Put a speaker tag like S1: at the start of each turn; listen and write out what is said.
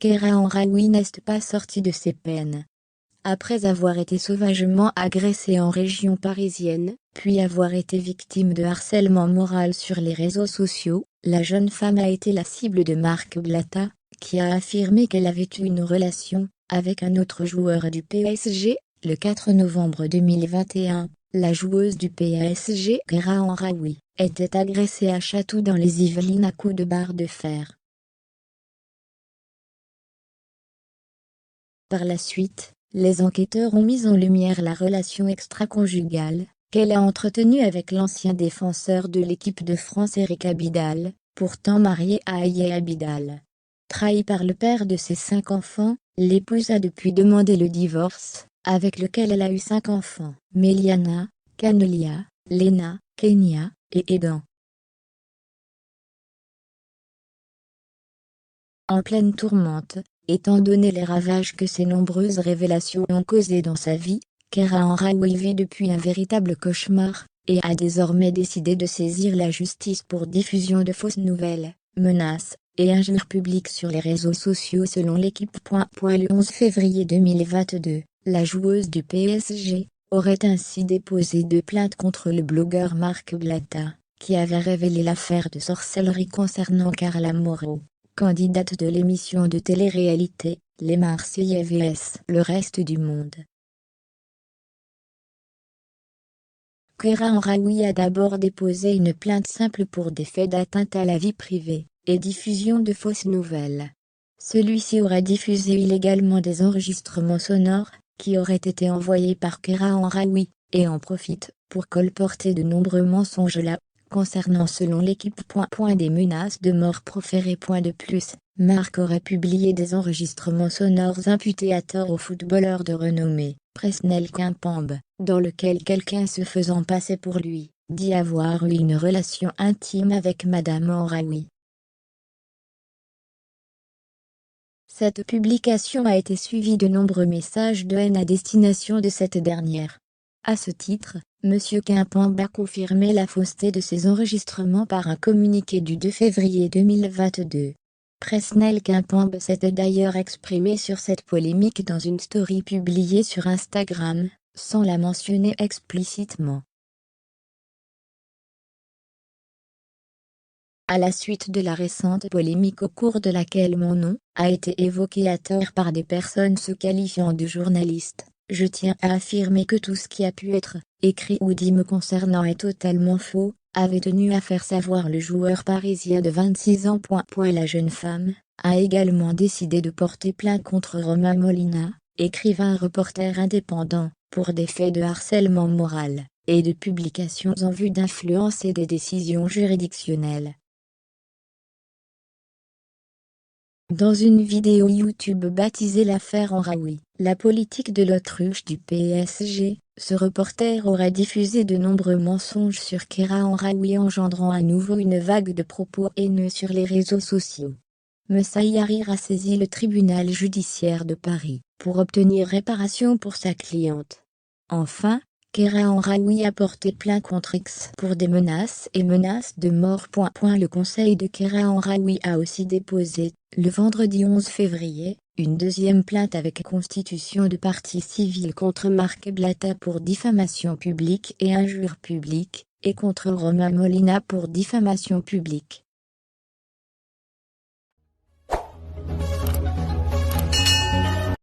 S1: Kera Henraoui n'est pas sorti de ses peines. Après avoir été sauvagement agressée en région parisienne, puis avoir été victime de harcèlement moral sur les réseaux sociaux, la jeune femme a été la cible de Marc Blatta, qui a affirmé qu'elle avait eu une relation avec un autre joueur du PSG. Le 4 novembre 2021, la joueuse du PSG, Kera Henraoui, était agressée à Chatou dans les Yvelines à coups de barre de fer. Par la suite, les enquêteurs ont mis en lumière la relation extra-conjugale qu'elle a entretenue avec l'ancien défenseur de l'équipe de France Eric Abidal, pourtant marié à Aïe Abidal. Trahie par le père de ses 5 enfants, l'épouse a depuis demandé le divorce, avec lequel elle a eu 5 enfants: Méliana, Canelia, Léna, Kenya et Edan. En pleine tourmente, étant donné les ravages que ces nombreuses révélations ont causés dans sa vie, Kera Henraoui vit depuis un véritable cauchemar, et a désormais décidé de saisir la justice pour diffusion de fausses nouvelles, menaces, et injures publiques sur les réseaux sociaux selon l'équipe. Le 11 février 2022, la joueuse du PSG aurait ainsi déposé 2 plaintes contre le blogueur Marc Blatta, qui avait révélé l'affaire de sorcellerie concernant Carla Moreau, candidate de l'émission de télé-réalité, Les Marseillais vs Le Reste du Monde. Kera Henraoui a d'abord déposé une plainte simple pour des faits d'atteinte à la vie privée et diffusion de fausses nouvelles. Celui-ci aurait diffusé illégalement des enregistrements sonores qui auraient été envoyés par Kera Henraoui, et en profite pour colporter de nombreux mensonges concernant selon l'équipe. Des menaces de mort proférées. De plus, Marc aurait publié des enregistrements sonores imputés à tort au footballeur de renommée, Presnel Kimpembe, dans lequel quelqu'un se faisant passer pour lui, dit avoir eu une relation intime avec Madame Henraoui. Cette publication a été suivie de nombreux messages de haine à destination de cette dernière. À ce titre, M. Kimpembe a confirmé la fausseté de ces enregistrements par un communiqué du 2 février 2022. Presnel Kimpembe s'était d'ailleurs exprimé sur cette polémique dans une story publiée sur Instagram, sans la mentionner explicitement. À la suite de la récente polémique au cours de laquelle mon nom a été évoqué à tort par des personnes se qualifiant de journaliste, je tiens à affirmer que tout ce qui a pu être écrit ou dit me concernant est totalement faux, avait tenu à faire savoir le joueur parisien de 26 ans. La jeune femme a également décidé de porter plainte contre Romain Molina, écrivain reporter indépendant, pour des faits de harcèlement moral et de publications en vue d'influencer des décisions juridictionnelles. Dans une vidéo YouTube baptisée l'affaire Henraoui, la politique de l'autruche du PSG, ce reporter aurait diffusé de nombreux mensonges sur Kera Henraoui, engendrant à nouveau une vague de propos haineux sur les réseaux sociaux. Moussa Yarir a saisi le tribunal judiciaire de Paris pour obtenir réparation pour sa cliente. Enfin, Kera Henraoui a porté plainte contre X pour des menaces et menaces de mort. Le conseil de Kera Henraoui a aussi déposé, le vendredi 11 février, une deuxième plainte avec constitution de partie civile contre Marc Blatta pour diffamation publique et injure publique, et contre Romain Molina pour diffamation publique.